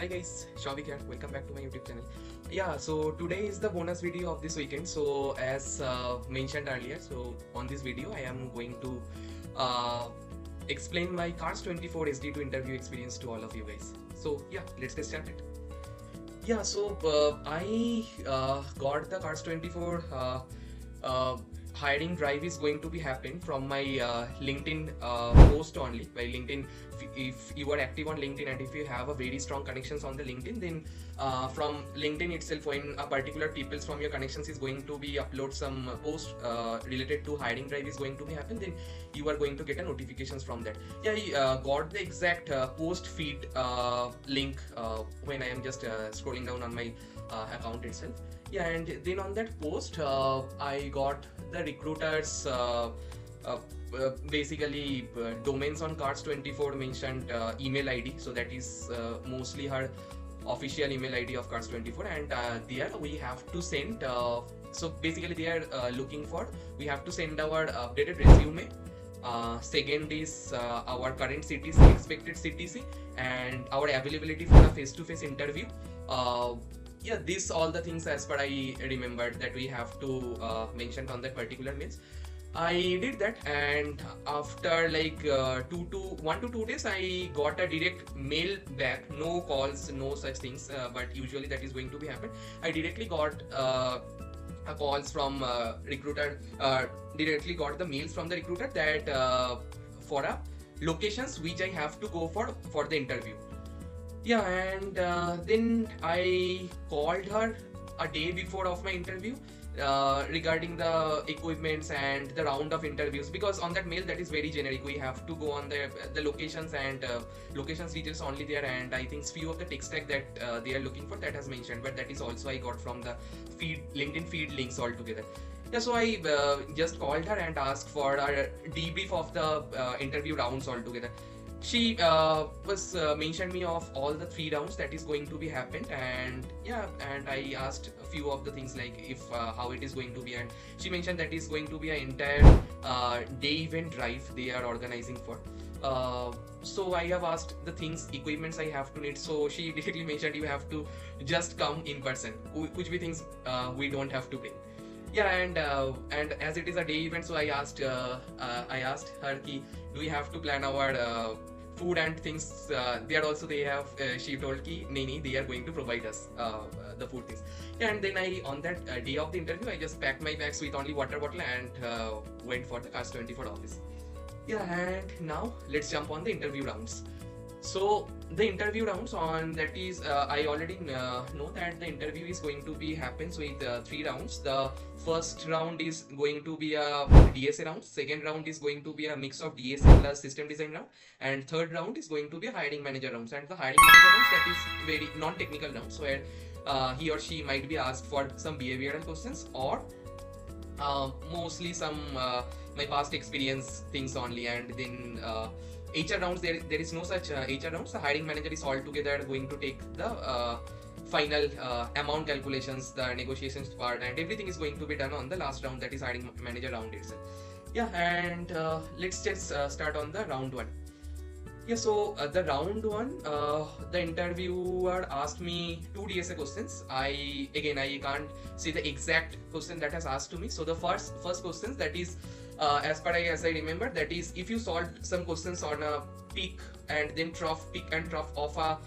Hi guys, Shavik here. Welcome back to my YouTube channel. Yeah, so today is the bonus video of this weekend. So as mentioned earlier, so on this video I am going to explain my CARS24 SDE-2 interview experience to all of you guys. So yeah, let's get started. Yeah, so I got the CARS24 hiring drive is going to be happen from my LinkedIn post only. By LinkedIn, if you are active on LinkedIn and if you have a very strong connections on the LinkedIn, then from LinkedIn itself, when a particular people from your connections is going to be upload some post related to hiring drive is going to be happen, then you are going to get a notifications from that. Yeah, I got the exact post feed link when I am just scrolling down on my account itself. Yeah, and then on that post I got the recruiters basically domains on CARS24 mentioned email ID, so that is mostly her official email ID of CARS24, and there we have to send so basically they are looking for, we have to send our updated resume. Second is our current CTC, expected CTC, and our availability for a face-to-face interview. Yeah, these all the things as per I remembered that we have to mention on that particular mails. I did that, and after like 1 to 2 days I got a direct mail back, no calls, no such things, but usually that is going to be happen. I directly got a calls from recruiter, directly got the mails from the recruiter that for a locations which I have to go for the interview. Yeah, and then I called her a day before of my interview regarding the equipments and the round of interviews, because on that mail that is very generic. We have to go on the locations and locations details only there, and I think few of the tech stack that they are looking for that has mentioned, but that is also I got from the LinkedIn feed links altogether. Yeah, so I just called her and asked for a debrief of the interview rounds altogether. She was mentioned me of all the 3 rounds that is going to be happened, and yeah, and I asked a few of the things like if how it is going to be, and she mentioned that is going to be an entire day event drive they are organizing for. So I have asked the things, equipments I have to need. So she directly mentioned you have to just come in person, which we things we don't have to bring. Yeah, and as it is a day event, so I asked her ki, do we have to plan our food and things there also they have, she told ki nahi, they are going to provide us the food things. Yeah, and then I on that day of the interview I just packed my bags with only water bottle and went for the CARS24 office. Yeah, and now let's jump on the interview rounds. So the interview rounds on that is I already know that the interview is going to be happens with 3 rounds. The first round is going to be a DSA round, second round is going to be a mix of DSA plus system design round, and third round is going to be a hiring manager rounds. And the hiring manager rounds, that is very non-technical rounds where he or she might be asked for some behavioral questions or mostly some my past experience things only. And then HR rounds, there is no such HR rounds. The hiring manager is altogether going to take the final amount calculations, the negotiations part, and everything is going to be done on the last round, that is hiring manager round itself. Yeah, and let's just start on the round 1. Yeah, so the round 1, the interviewer asked me 2 DSA questions. I can't say the exact question that has asked to me. So the first questions, that is as I remember, that is if you solve some questions on a peak and trough of a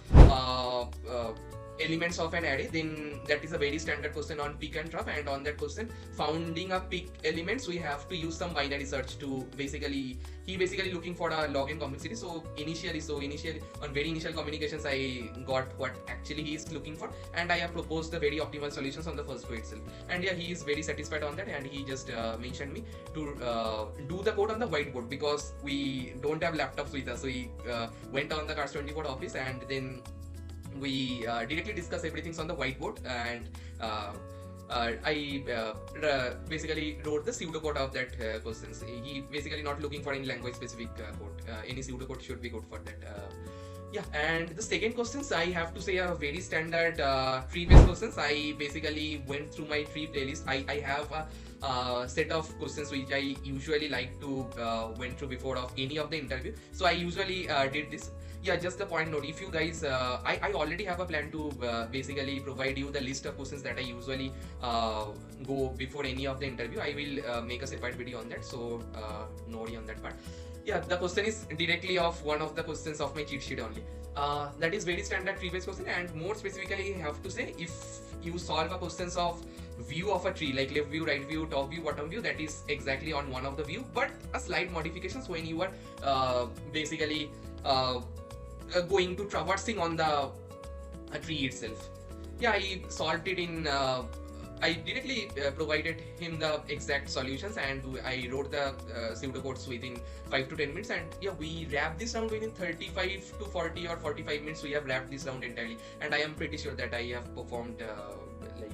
elements of an array, then that is a very standard question on peak and trough. And on that question, founding a peak elements, we have to use some binary search to basically looking for a log and complexity. So initially on very initial communications I got what actually he is looking for, and I have proposed the very optimal solutions on the first go itself. And yeah, he is very satisfied on that, and he just mentioned me to do the code on the whiteboard, because we don't have laptops with us. So he went on the CARS24 office, and then we directly discuss everything on the whiteboard, and I basically wrote the pseudocode of that questions. He basically not looking for any language specific code. Any pseudocode should be good for that. Yeah, and the second questions, I have to say, are very standard tree-based questions. I basically went through my tree playlist. I have a set of questions which I usually like to went through before of any of the interview. So I usually did this. yeah, just the point note. If you guys, I already have a plan to basically provide you the list of questions that I usually go before any of the interview. I will make a separate video on that, so no worry on that part. Yeah, the question is directly of one of the questions of my cheat sheet only. That is very standard previous question, and more specifically, I have to say, if you solve a questions of view of a tree, like left view, right view, top view, bottom view, that is exactly on one of the view, but a slight modifications when you are basically going to traversing on the tree itself. Yeah, I solved it in I directly provided him the exact solutions, and I wrote the pseudocodes within 5 to 10 minutes, and yeah, we wrapped this round within 35 to 40 or 45 minutes. We have wrapped this round entirely, and I am pretty sure that I have performed like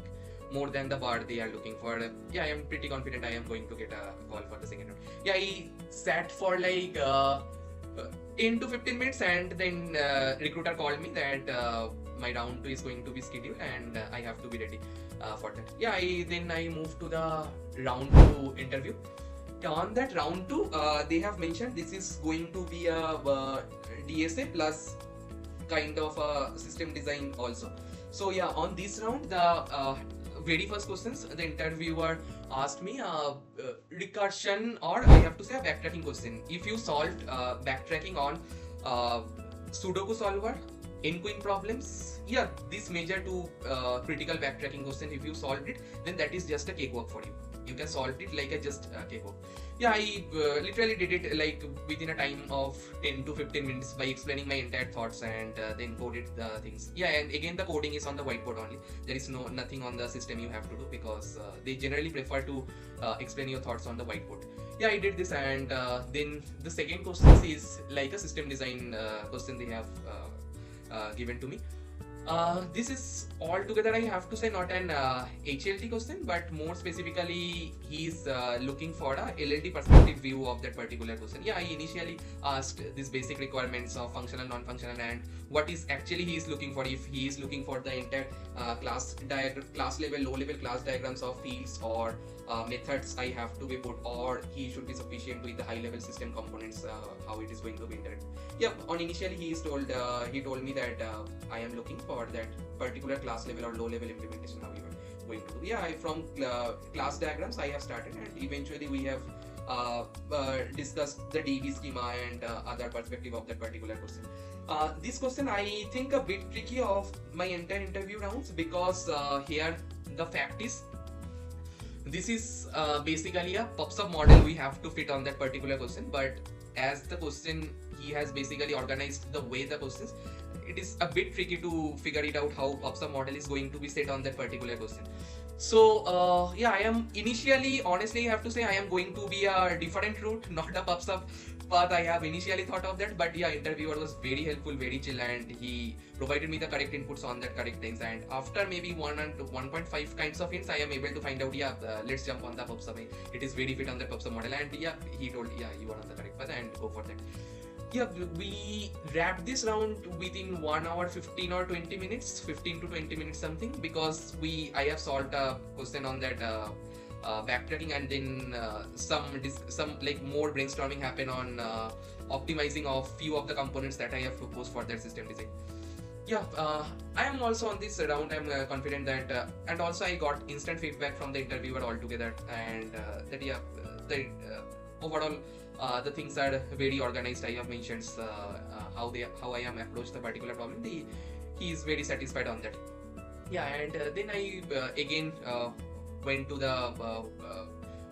more than the bar they are looking for. Yeah, I am pretty confident I am going to get a call for the second round. Yeah, I sat for like 10 to 15 minutes, and then recruiter called me that my round 2 is going to be scheduled, and I have to be ready for that. Yeah, then I moved to the round 2 interview. On that round 2, they have mentioned this is going to be a DSA plus kind of a system design also. So yeah, on this round, the very first questions, the interviewer asked me recursion, or I have to say a backtracking question. If you solved backtracking on Sudoku solver, n-queen problems, yeah, this major 2 critical backtracking question, if you solved it, then that is just a cakewalk for you. You can solve it like a just cakewalk. Yeah, I literally did it like within a time of 10 to 15 minutes by explaining my entire thoughts, and then coded the things. Yeah, and again the coding is on the whiteboard only. There is nothing on the system you have to do, because they generally prefer to explain your thoughts on the whiteboard. Yeah, I did this, and then the second question is like a system design question they have given to me. This is altogether, I have to say, not an HLT question, but more specifically, he's looking for a LLT perspective view of that particular question. Yeah, I initially asked these basic requirements of functional, non-functional, and what is actually he is looking for. If he is looking for the entire class level, low level class diagrams of fields or methods I have to be put, or he should be sufficient with the high level system components, how it is going to be interacted. Yeah, on initially he told me that I am looking for that particular class level or low level implementation, how you are going to do. Yeah, from class diagrams I have started, and eventually we have discussed the DB schema and other perspective of that particular question. This question I think a bit tricky of my entire interview rounds, because here the fact is, this is basically a PubSub model we have to fit on that particular question, but as the question he has basically organized the way the questions, it is a bit tricky to figure it out how PubSub model is going to be set on that particular question. So yeah, I am initially, honestly, I have to say, I am going to be a different route, not a PubSub, but I have initially thought of that. But yeah, interviewer was very helpful, very chill, and he provided me the correct inputs on that correct things. And after maybe 1 and 1.5 kinds of hints, I am able to find out, yeah, let's jump on the PubSub. It is very fit on the PubSub model, and yeah, he told, yeah, you are on the correct path and go for that. Yeah, we wrapped this round within 1 hour 15 or 20 minutes, 15 to 20 minutes something, because I have solved a question on that backtracking, and then some like more brainstorming happened on optimizing of few of the components that I have proposed for that system design. Yeah, I am also on this round. I'm confident that, and also I got instant feedback from the interviewer altogether, and that yeah, the overall. The things are very organized. I have mentioned how I am approached the particular problem. He is very satisfied on that. Yeah, and then I again went to the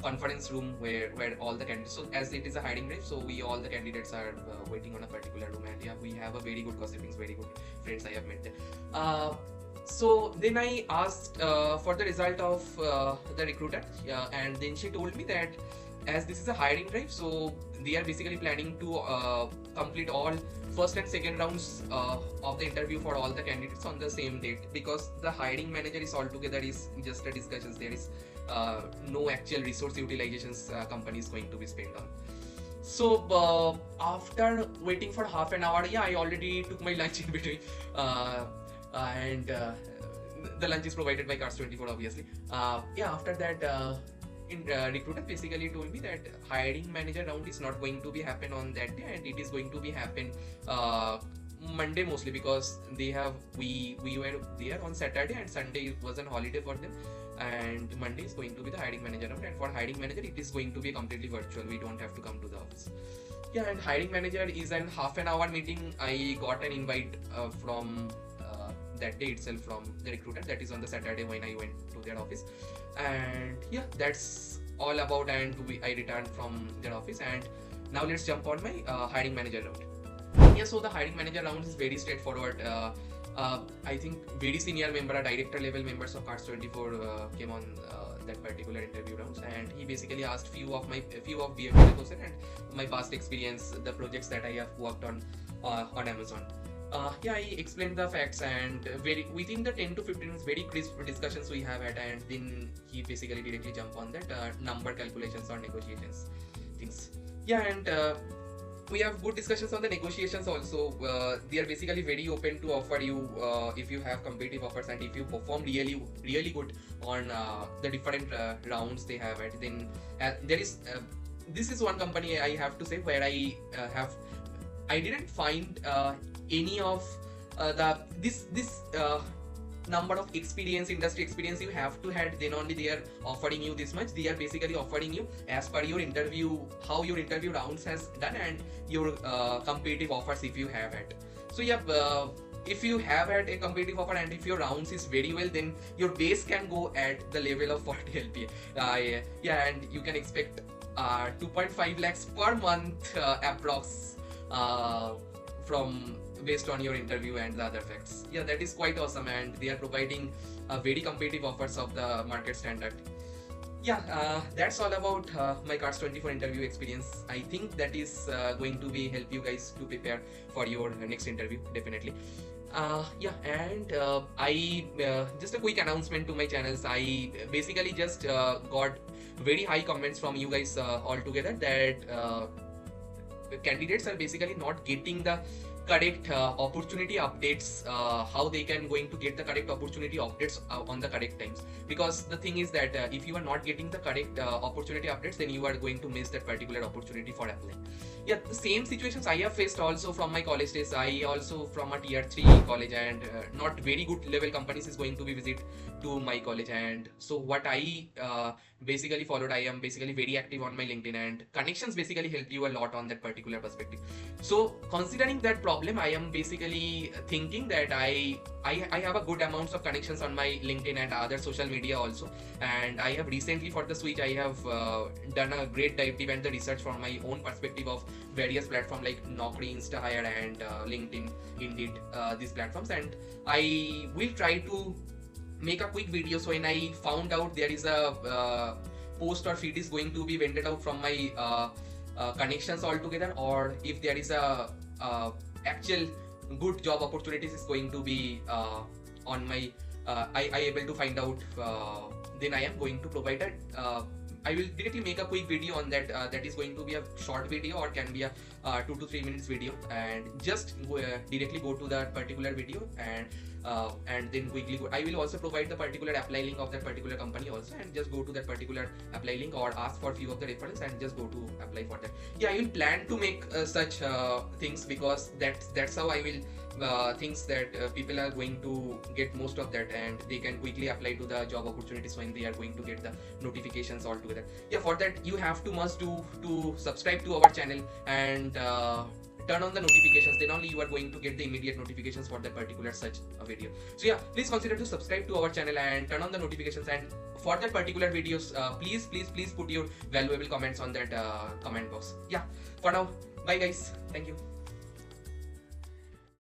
conference room where all the candidates. So as it is a hiring drive, so all the candidates are waiting on a particular room, and yeah, we have a very good gossiping, very good friends I have met there. So then I asked for the result of the recruiter, and then she told me that, as this is a hiring drive, so they are basically planning to complete all first and second rounds of the interview for all the candidates on the same date, because the hiring manager is altogether is just a discussions. There is no actual resource utilizations company is going to be spent on. So after waiting for half an hour, yeah, I already took my lunch in between, and the lunch is provided by CARS24 obviously. Yeah, after that, recruiter basically told me that hiring manager round is not going to be happen on that day, and it is going to be happen Monday mostly, because we were there on Saturday and Sunday was an holiday for them, and Monday is going to be the hiring manager round, and for hiring manager it is going to be completely virtual. We don't have to come to the office. Yeah, and hiring manager is an half an hour meeting. I got an invite from that day itself from the recruiter. That is on the Saturday when I went to their office, and yeah, that's all about. And I returned from their office, and now let's jump on my hiring manager round. Yeah, so the hiring manager round is very straightforward. I think very senior member, director level members of CARS24 came on that particular interview rounds, and he basically asked few of BFA questions and my past experience, the projects that I have worked on Amazon. Yeah, I explained the facts, and within the 10 to 15 minutes, very crisp discussions we have had, and then he basically directly jump on that number calculations or negotiations things. Yeah, and we have good discussions on the negotiations also. They are basically very open to offer you if you have competitive offers, and if you perform really good on the different rounds they have had. Then there is this is one company I have to say where I didn't find any of this number of industry experience you have to had, then only they are offering you this much. They are basically offering you as per your interview, how your interview rounds has done, and your competitive offers if you have had. So yeah, if you have had a competitive offer and if your rounds is very well, then your base can go at the level of 40 LPA. Yeah, and you can expect 2.5 lakhs per month approx from based on your interview and the other facts. Yeah, that is quite awesome, and they are providing very competitive offers of the market standard. Yeah, that's all about my CARS24 interview experience. I think that is going to be help you guys to prepare for your next interview, definitely. Yeah, and I just a quick announcement to my channels. I basically just got very high comments from you guys altogether that candidates are basically not getting the correct opportunity updates, how they can going to get the correct opportunity updates on the correct times. Because the thing is that if you are not getting the correct opportunity updates, then you are going to miss that particular opportunity for applying. Yeah, the same situations I have faced also from my college days. I also from a tier 3 college, and not very good level companies is going to be visit to my college. And so what I basically followed, I am basically very active on my LinkedIn, and connections basically help you a lot on that particular perspective. So considering that problem, I am basically thinking that I have a good amounts of connections on my LinkedIn and other social media also, and I have recently for the switch I have done a great dive deep and the research from my own perspective of various platforms like Naukri, InstaHire, and LinkedIn, Indeed, these platforms, and I will try to make a quick video. So when I found out there is a post or feed is going to be vented out from my connections altogether, or if there is a actual good job opportunities is going to be on my I able to find out, then I am going to provide that. I will directly make a quick video on that. That is going to be a short video or can be a 2 to 3 minutes video, and just directly go to that particular video and then quickly go. I will also provide the particular apply link of that particular company also, and just go to that particular apply link or ask for few of the referrals and just go to apply for that. Yeah, I will plan to make such things, because that's how I will thinks that people are going to get most of that, and they can quickly apply to the job opportunities when they are going to get the notifications altogether. Yeah, for that you have to must do to subscribe to our channel and turn on the notifications. Then only you are going to get the immediate notifications for that particular such a video. So yeah, please consider to subscribe to our channel and turn on the notifications, and for that particular videos please put your valuable comments on that comment box. Yeah, for now, bye guys, thank you.